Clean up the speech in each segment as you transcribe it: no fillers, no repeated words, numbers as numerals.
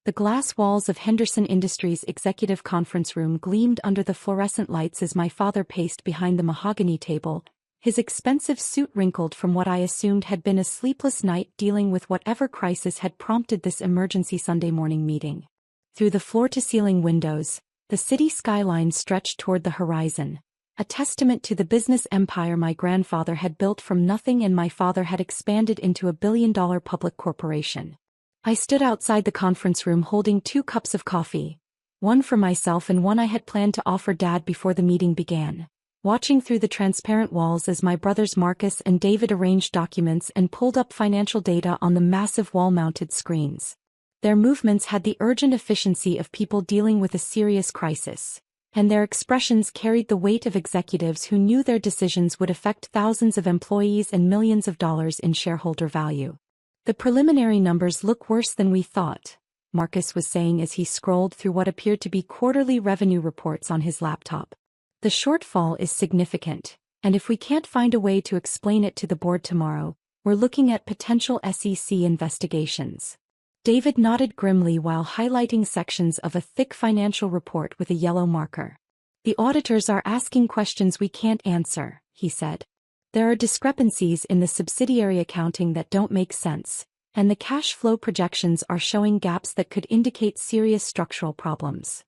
The glass walls of Henderson Industries' executive conference room gleamed under the fluorescent lights as my father paced behind the mahogany table, his expensive suit wrinkled from what I assumed had been a sleepless night dealing with whatever crisis had prompted this emergency Sunday morning meeting. Through the floor-to-ceiling windows, the city skyline stretched toward the horizon, a testament to the business empire my grandfather had built from nothing and my father had expanded into a billion-dollar public corporation. I stood outside the conference room holding 2 cups of coffee, one for myself and one I had planned to offer Dad before the meeting began, watching through the transparent walls as my brothers Marcus and David arranged documents and pulled up financial data on the massive wall-mounted screens. Their movements had the urgent efficiency of people dealing with a serious crisis, and their expressions carried the weight of executives who knew their decisions would affect thousands of employees and millions of dollars in shareholder value. "The preliminary numbers look worse than we thought," Marcus was saying as he scrolled through what appeared to be quarterly revenue reports on his laptop. "The shortfall is significant, and if we can't find a way to explain it to the board tomorrow, we're looking at potential SEC investigations." David nodded grimly while highlighting sections of a thick financial report with a yellow marker. "The auditors are asking questions we can't answer," he said. "There are discrepancies in the subsidiary accounting that don't make sense, and the cash flow projections are showing gaps that could indicate serious structural problems."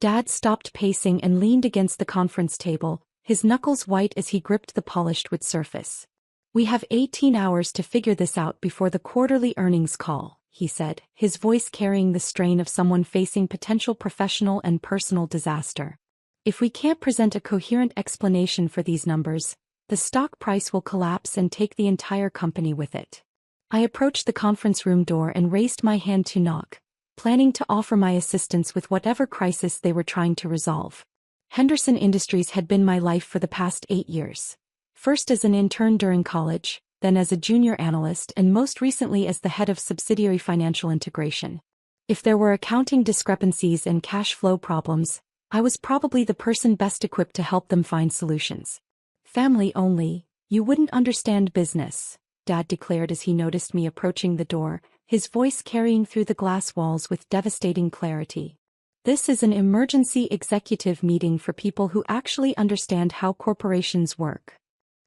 Dad stopped pacing and leaned against the conference table, his knuckles white as he gripped the polished wood surface. "We have 18 hours to figure this out before the quarterly earnings call," he said, his voice carrying the strain of someone facing potential professional and personal disaster. "If we can't present a coherent explanation for these numbers, the stock price will collapse and take the entire company with it." I approached the conference room door and raised my hand to knock, planning to offer my assistance with whatever crisis they were trying to resolve. Henderson Industries had been my life for the past 8 years. First as an intern during college, then as a junior analyst and most recently as the head of subsidiary financial integration. If there were accounting discrepancies and cash flow problems, I was probably the person best equipped to help them find solutions. "Family only, you wouldn't understand business," Dad declared as he noticed me approaching the door, his voice carrying through the glass walls with devastating clarity. "This is an emergency executive meeting for people who actually understand how corporations work."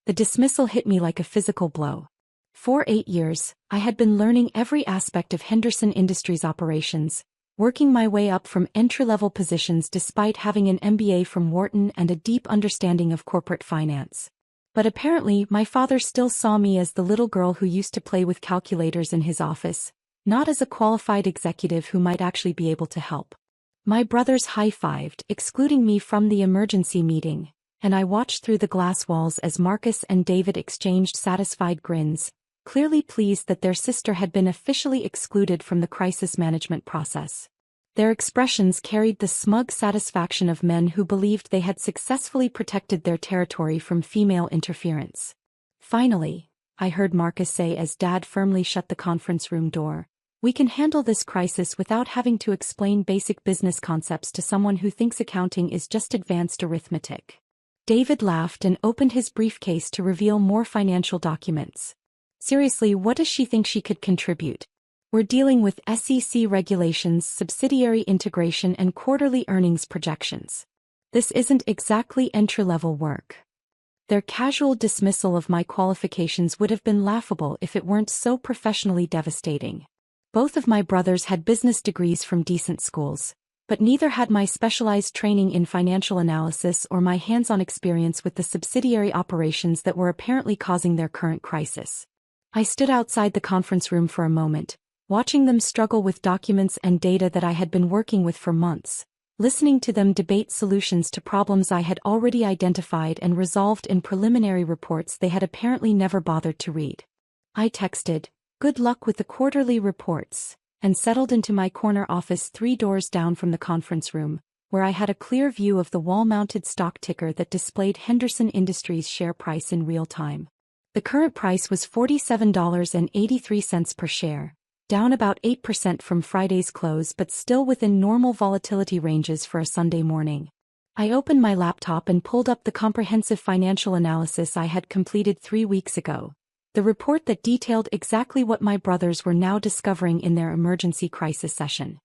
The dismissal hit me like a physical blow. For 8 years, I had been learning every aspect of Henderson Industries operations, working my way up from entry-level positions despite having an MBA from Wharton and a deep understanding of corporate finance. But apparently my father still saw me as the little girl who used to play with calculators in his office, not as a qualified executive who might actually be able to help. My brothers high-fived, excluding me from the emergency meeting, and I watched through the glass walls as Marcus and David exchanged satisfied grins, clearly pleased that their sister had been officially excluded from the crisis management process. Their expressions carried the smug satisfaction of men who believed they had successfully protected their territory from female interference. "Finally," I heard Marcus say as Dad firmly shut the conference room door, "we can handle this crisis without having to explain basic business concepts to someone who thinks accounting is just advanced arithmetic." David laughed and opened his briefcase to reveal more financial documents. "Seriously, what does she think she could contribute? We're dealing with SEC regulations, subsidiary integration and quarterly earnings projections. This isn't exactly entry-level work." Their casual dismissal of my qualifications would have been laughable if it weren't so professionally devastating. Both of my brothers had business degrees from decent schools, but neither had my specialized training in financial analysis or my hands-on experience with the subsidiary operations that were apparently causing their current crisis. I stood outside the conference room for a moment, watching them struggle with documents and data that I had been working with for months, listening to them debate solutions to problems I had already identified and resolved in preliminary reports they had apparently never bothered to read. I texted, "Good luck with the quarterly reports," and settled into my corner office 3 doors down from the conference room, where I had a clear view of the wall-mounted stock ticker that displayed Henderson Industries' share price in real time. The current price was $47.83 per share, down about 8% from Friday's close but still within normal volatility ranges for a Sunday morning. I opened my laptop and pulled up the comprehensive financial analysis I had completed 3 weeks ago, the report that detailed exactly what my brothers were now discovering in their emergency crisis session.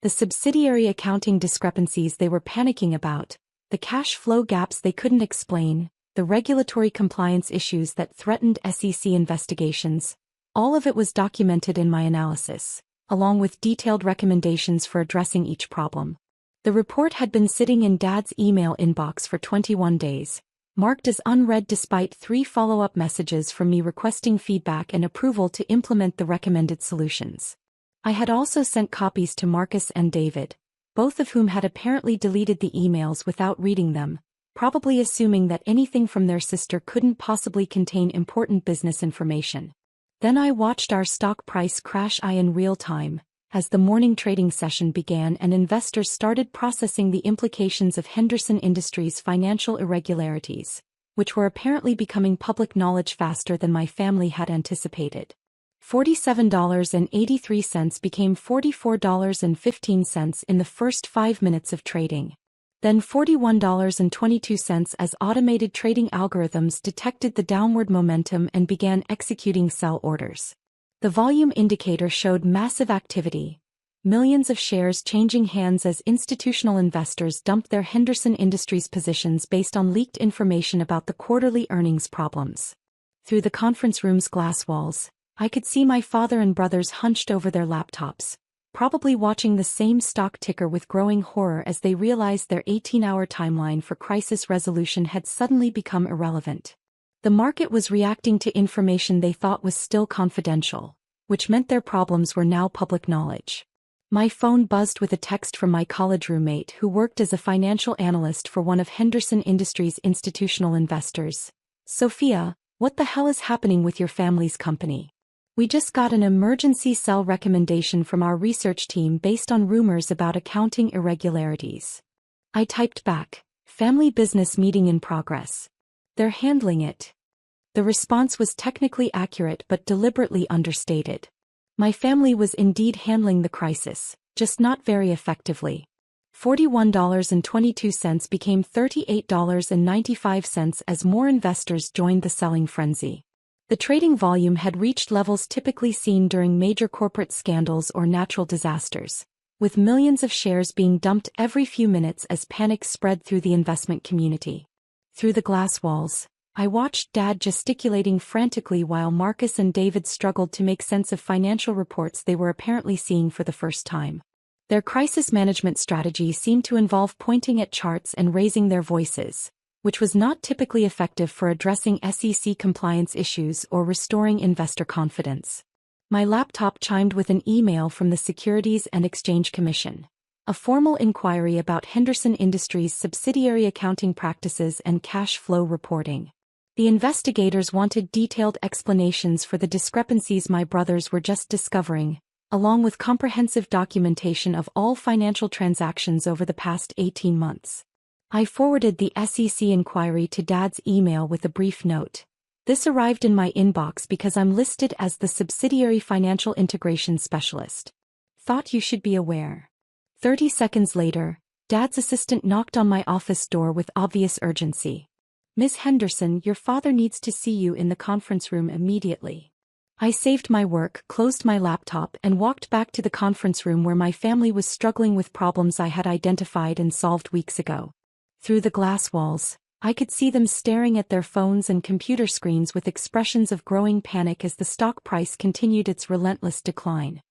The subsidiary accounting discrepancies they were panicking about, the cash flow gaps they couldn't explain, the regulatory compliance issues that threatened SEC investigations, all of it was documented in my analysis, along with detailed recommendations for addressing each problem. The report had been sitting in Dad's email inbox for 21 days, marked as unread despite 3 follow-up messages from me requesting feedback and approval to implement the recommended solutions. I had also sent copies to Marcus and David, both of whom had apparently deleted the emails without reading them, probably assuming that anything from their sister couldn't possibly contain important business information. Then I watched our stock price crash in real time, as the morning trading session began and investors started processing the implications of Henderson Industries' financial irregularities, which were apparently becoming public knowledge faster than my family had anticipated. $47.83 became $44.15 in the first 5 minutes of trading. Then $41.22 as automated trading algorithms detected the downward momentum and began executing sell orders. The volume indicator showed massive activity, millions of shares changing hands as institutional investors dumped their Henderson Industries positions based on leaked information about the quarterly earnings problems. Through the conference room's glass walls, I could see my father and brothers hunched over their laptops, probably watching the same stock ticker with growing horror as they realized their 18-hour timeline for crisis resolution had suddenly become irrelevant. The market was reacting to information they thought was still confidential, which meant their problems were now public knowledge. My phone buzzed with a text from my college roommate who worked as a financial analyst for one of Henderson Industries' institutional investors. "Sophia, what the hell is happening with your family's company? We just got an emergency sell recommendation from our research team based on rumors about accounting irregularities." I typed back, "Family business meeting in progress. They're handling it." The response was technically accurate but deliberately understated. My family was indeed handling the crisis, just not very effectively. $41.22 became $38.95 as more investors joined the selling frenzy. The trading volume had reached levels typically seen during major corporate scandals or natural disasters, with millions of shares being dumped every few minutes as panic spread through the investment community. Through the glass walls, I watched Dad gesticulating frantically while Marcus and David struggled to make sense of financial reports they were apparently seeing for the first time. Their crisis management strategy seemed to involve pointing at charts and raising their voices, which was not typically effective for addressing SEC compliance issues or restoring investor confidence. My laptop chimed with an email from the Securities and Exchange Commission, a formal inquiry about Henderson Industries' subsidiary accounting practices and cash flow reporting. The investigators wanted detailed explanations for the discrepancies my brothers were just discovering, along with comprehensive documentation of all financial transactions over the past 18 months. I forwarded the SEC inquiry to Dad's email with a brief note. This arrived in my inbox because I'm listed as the subsidiary financial integration specialist. Thought you should be aware. 30 seconds later, Dad's assistant knocked on my office door with obvious urgency. "Ms. Henderson, your father needs to see you in the conference room immediately." I saved my work, closed my laptop, and walked back to the conference room where my family was struggling with problems I had identified and solved weeks ago. Through the glass walls, I could see them staring at their phones and computer screens with expressions of growing panic as the stock price continued its relentless decline.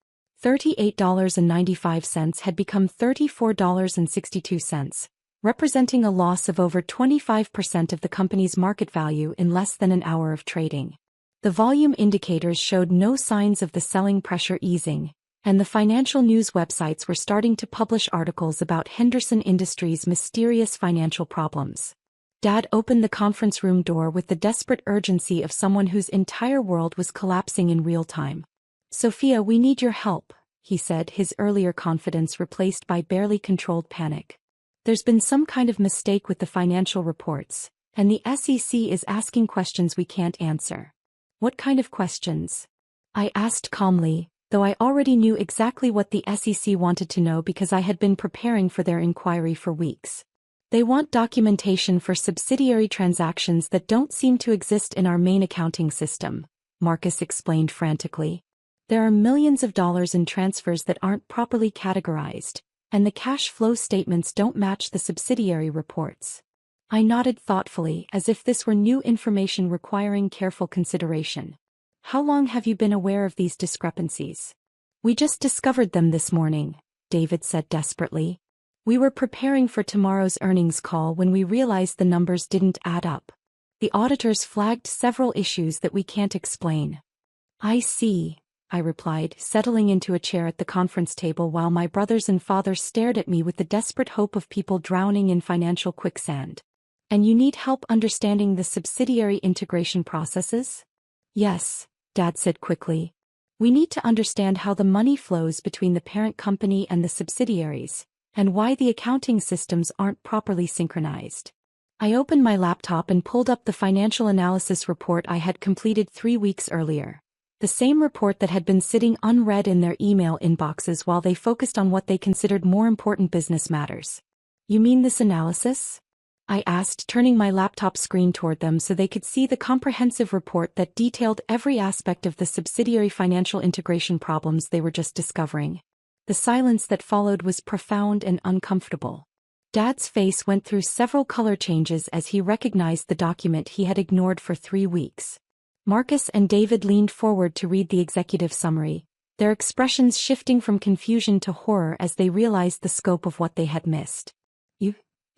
$38.95 had become $34.62, representing a loss of over 25% of the company's market value in less than an hour of trading. The volume indicators showed no signs of the selling pressure easing, and the financial news websites were starting to publish articles about Henderson Industries' mysterious financial problems. Dad opened the conference room door with the desperate urgency of someone whose entire world was collapsing in real time. "Sophia, we need your help," he said, his earlier confidence replaced by barely controlled panic. "There's been some kind of mistake with the financial reports, and the SEC is asking questions we can't answer." "What kind of questions?" I asked calmly, though I already knew exactly what the SEC wanted to know because I had been preparing for their inquiry for weeks. "They want documentation for subsidiary transactions that don't seem to exist in our main accounting system," Marcus explained frantically. "There are millions of dollars in transfers that aren't properly categorized, and the cash flow statements don't match the subsidiary reports. I nodded thoughtfully, as if this were new information requiring careful consideration. How long have you been aware of these discrepancies? We just discovered them this morning, David said desperately. We were preparing for tomorrow's earnings call when we realized the numbers didn't add up. The auditors flagged several issues that we can't explain. I see, I replied, settling into a chair at the conference table while my brothers and father stared at me with the desperate hope of people drowning in financial quicksand. And you need help understanding the subsidiary integration processes? Yes, Dad said quickly. We need to understand how the money flows between the parent company and the subsidiaries, and why the accounting systems aren't properly synchronized. I opened my laptop and pulled up the financial analysis report I had completed 3 weeks earlier. The same report that had been sitting unread in their email inboxes while they focused on what they considered more important business matters. You mean this analysis? I asked, turning my laptop screen toward them so they could see the comprehensive report that detailed every aspect of the subsidiary financial integration problems they were just discovering. The silence that followed was profound and uncomfortable. Dad's face went through several color changes as he recognized the document he had ignored for 3 weeks. Marcus and David leaned forward to read the executive summary, their expressions shifting from confusion to horror as they realized the scope of what they had missed.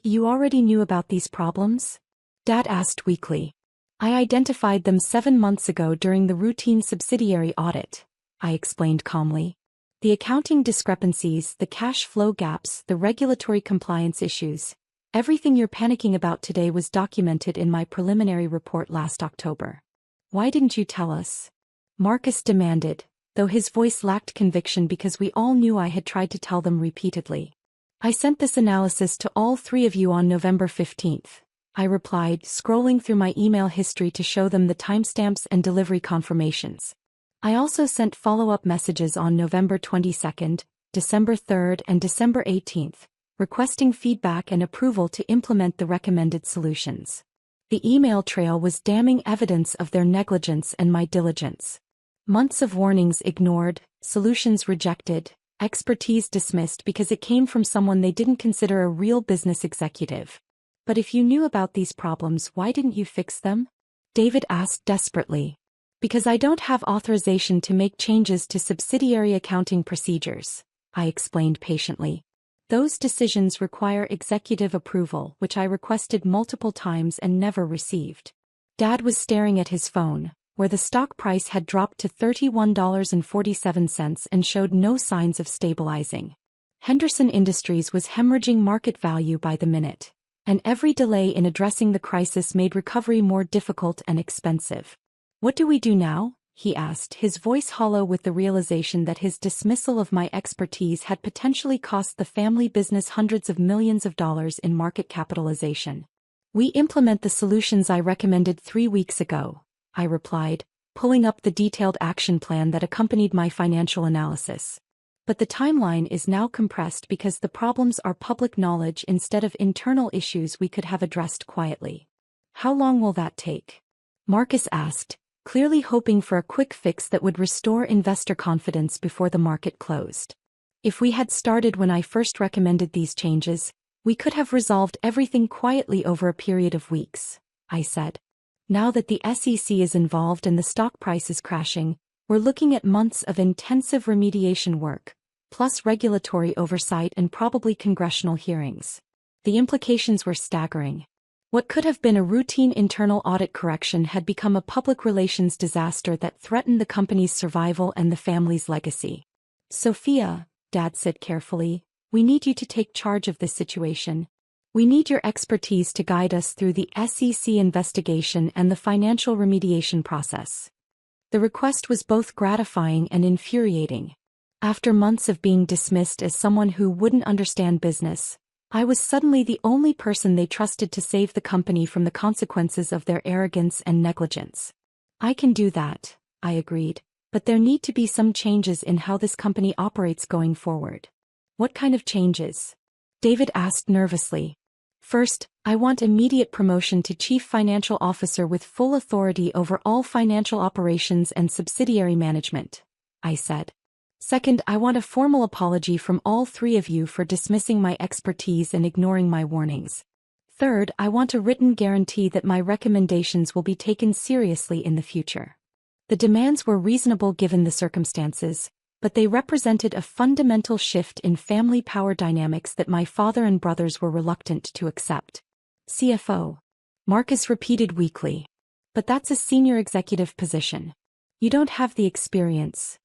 You already knew about these problems? Dad asked weakly. I identified them 7 months ago during the routine subsidiary audit, I explained calmly. The accounting discrepancies, the cash flow gaps, the regulatory compliance issues, everything you're panicking about today was documented in my preliminary report last October. Why didn't you tell us? Marcus demanded, though his voice lacked conviction because we all knew I had tried to tell them repeatedly. I sent this analysis to all 3 of you on November 15th, I replied, scrolling through my email history to show them the timestamps and delivery confirmations. I also sent follow-up messages on November 22nd, December 3rd and December 18th, requesting feedback and approval to implement the recommended solutions. The email trail was damning evidence of their negligence and my diligence. Months of warnings ignored, solutions rejected, expertise dismissed because it came from someone they didn't consider a real business executive. But if you knew about these problems, why didn't you fix them? David asked desperately. Because I don't have authorization to make changes to subsidiary accounting procedures, I explained patiently. Those decisions require executive approval, which I requested multiple times and never received. Dad was staring at his phone, where the stock price had dropped to $31.47 and showed no signs of stabilizing. Henderson Industries was hemorrhaging market value by the minute, and every delay in addressing the crisis made recovery more difficult and expensive. What do we do now? He asked, his voice hollow with the realization that his dismissal of my expertise had potentially cost the family business hundreds of millions of dollars in market capitalization. We implement the solutions I recommended 3 weeks ago, I replied, pulling up the detailed action plan that accompanied my financial analysis. But the timeline is now compressed because the problems are public knowledge instead of internal issues we could have addressed quietly. How long will that take? Marcus asked, clearly hoping for a quick fix that would restore investor confidence before the market closed. If we had started when I first recommended these changes, we could have resolved everything quietly over a period of weeks, I said. Now that the SEC is involved and the stock price is crashing, we're looking at months of intensive remediation work, plus regulatory oversight and probably congressional hearings. The implications were staggering. What could have been a routine internal audit correction had become a public relations disaster that threatened the company's survival and the family's legacy. Sophia, Dad said carefully, we need you to take charge of this situation. We need your expertise to guide us through the SEC investigation and the financial remediation process. The request was both gratifying and infuriating. After months of being dismissed as someone who wouldn't understand business, I was suddenly the only person they trusted to save the company from the consequences of their arrogance and negligence. I can do that, I agreed, but there need to be some changes in how this company operates going forward. What kind of changes? David asked nervously. First, I want immediate promotion to Chief Financial Officer with full authority over all financial operations and subsidiary management, I said. Second, I want a formal apology from all three of you for dismissing my expertise and ignoring my warnings. Third, I want a written guarantee that my recommendations will be taken seriously in the future. The demands were reasonable given the circumstances, but they represented a fundamental shift in family power dynamics that my father and brothers were reluctant to accept. CFO. Marcus repeated weakly. But that's a senior executive position. You don't have the experience.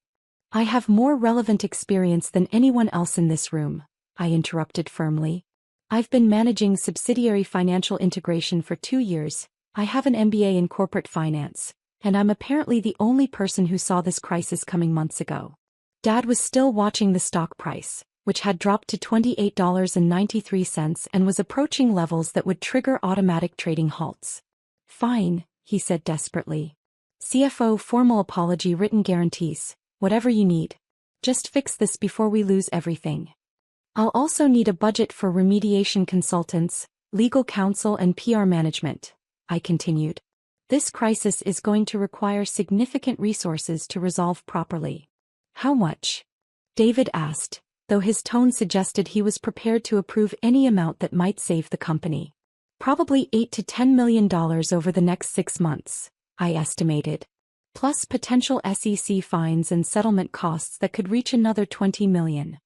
I have more relevant experience than anyone else in this room, I interrupted firmly. I've been managing subsidiary financial integration for 2 years, I have an MBA in corporate finance, and I'm apparently the only person who saw this crisis coming months ago. Dad was still watching the stock price, which had dropped to $28.93 and was approaching levels that would trigger automatic trading halts. Fine, he said desperately. CFO, formal apology, written guarantees, whatever you need. Just fix this before we lose everything. I'll also need a budget for remediation consultants, legal counsel and PR management, I continued. This crisis is going to require significant resources to resolve properly. How much? David asked, though his tone suggested he was prepared to approve any amount that might save the company. Probably $8 to $10 million over the next 6 months, I estimated. Plus potential SEC fines and settlement costs that could reach another $20 million.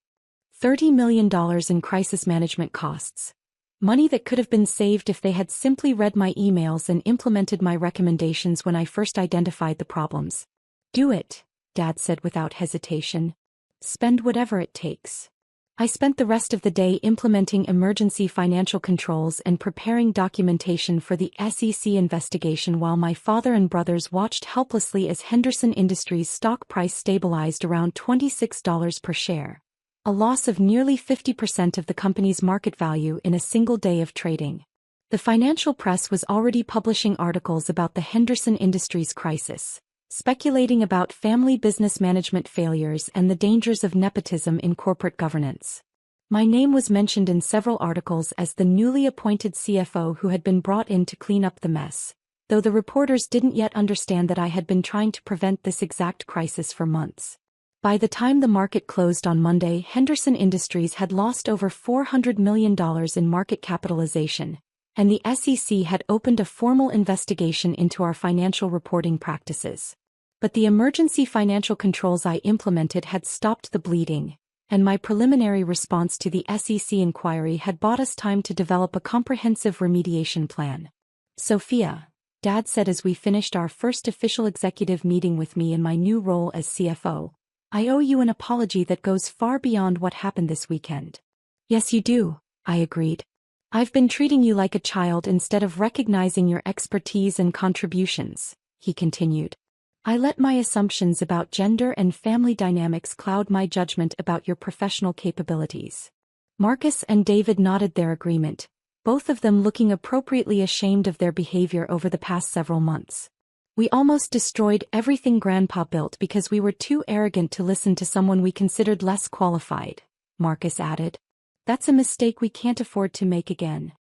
$30 million in crisis management costs. Money that could have been saved if they had simply read my emails and implemented my recommendations when I first identified the problems. Do it, Dad said without hesitation. Spend whatever it takes. I spent the rest of the day implementing emergency financial controls and preparing documentation for the SEC investigation while my father and brothers watched helplessly as Henderson Industries' stock price stabilized around $26 per share, a loss of nearly 50% of the company's market value in a single day of trading. The financial press was already publishing articles about the Henderson Industries crisis, speculating about family business management failures and the dangers of nepotism in corporate governance. My name was mentioned in several articles as the newly appointed CFO who had been brought in to clean up the mess, though the reporters didn't yet understand that I had been trying to prevent this exact crisis for months. By the time the market closed on Monday, Henderson Industries had lost over $400 million in market capitalization, and the SEC had opened a formal investigation into our financial reporting practices. But the emergency financial controls I implemented had stopped the bleeding, and my preliminary response to the SEC inquiry had bought us time to develop a comprehensive remediation plan. Sophia, Dad said as we finished our first official executive meeting with me in my new role as CFO, I owe you an apology that goes far beyond what happened this weekend. Yes, you do, I agreed. I've been treating you like a child instead of recognizing your expertise and contributions, he continued. I let my assumptions about gender and family dynamics cloud my judgment about your professional capabilities. Marcus and David nodded their agreement, both of them looking appropriately ashamed of their behavior over the past several months. We almost destroyed everything Grandpa built because we were too arrogant to listen to someone we considered less qualified, Marcus added. That's a mistake we can't afford to make again.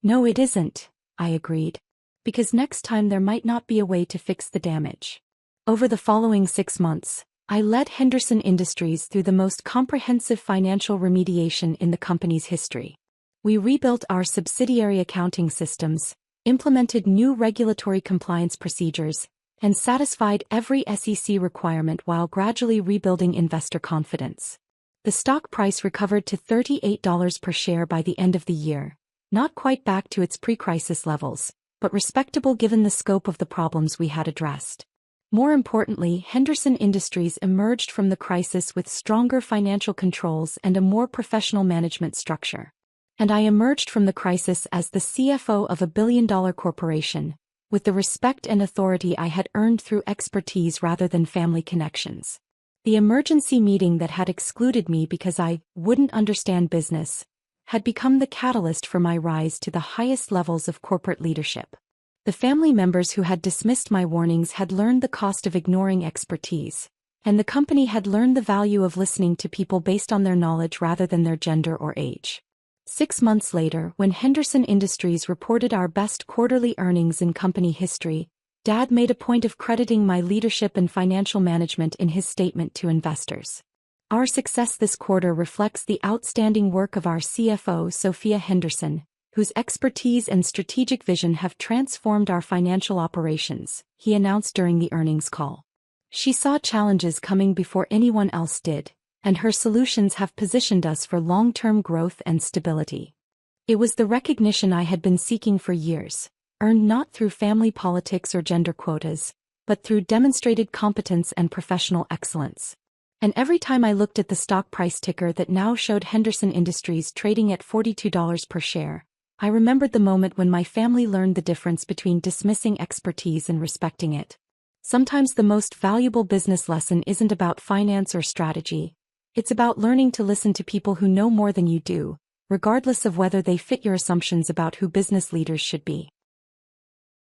No, it isn't, I agreed. Because next time there might not be a way to fix the damage. Over the following 6 months, I led Henderson Industries through the most comprehensive financial remediation in the company's history. We rebuilt our subsidiary accounting systems, implemented new regulatory compliance procedures, and satisfied every SEC requirement while gradually rebuilding investor confidence. The stock price recovered to $38 per share by the end of the year, not quite back to its pre-crisis levels, but respectable given the scope of the problems we had addressed. More importantly, Henderson Industries emerged from the crisis with stronger financial controls and a more professional management structure. And I emerged from the crisis as the CFO of a billion-dollar corporation, with the respect and authority I had earned through expertise rather than family connections. The emergency meeting that had excluded me because I wouldn't understand business had become the catalyst for my rise to the highest levels of corporate leadership. The family members who had dismissed my warnings had learned the cost of ignoring expertise, and the company had learned the value of listening to people based on their knowledge rather than their gender or age. 6 months later, when Henderson Industries reported our best quarterly earnings in company history, Dad made a point of crediting my leadership and financial management in his statement to investors. Our success this quarter reflects the outstanding work of our CFO, Sophia Henderson, whose expertise and strategic vision have transformed our financial operations, he announced during the earnings call. She saw challenges coming before anyone else did, and her solutions have positioned us for long-term growth and stability. It was the recognition I had been seeking for years, earned not through family politics or gender quotas, but through demonstrated competence and professional excellence. And every time I looked at the stock price ticker that now showed Henderson Industries trading at $42 per share, I remembered the moment when my family learned the difference between dismissing expertise and respecting it. Sometimes the most valuable business lesson isn't about finance or strategy. It's about learning to listen to people who know more than you do, regardless of whether they fit your assumptions about who business leaders should be.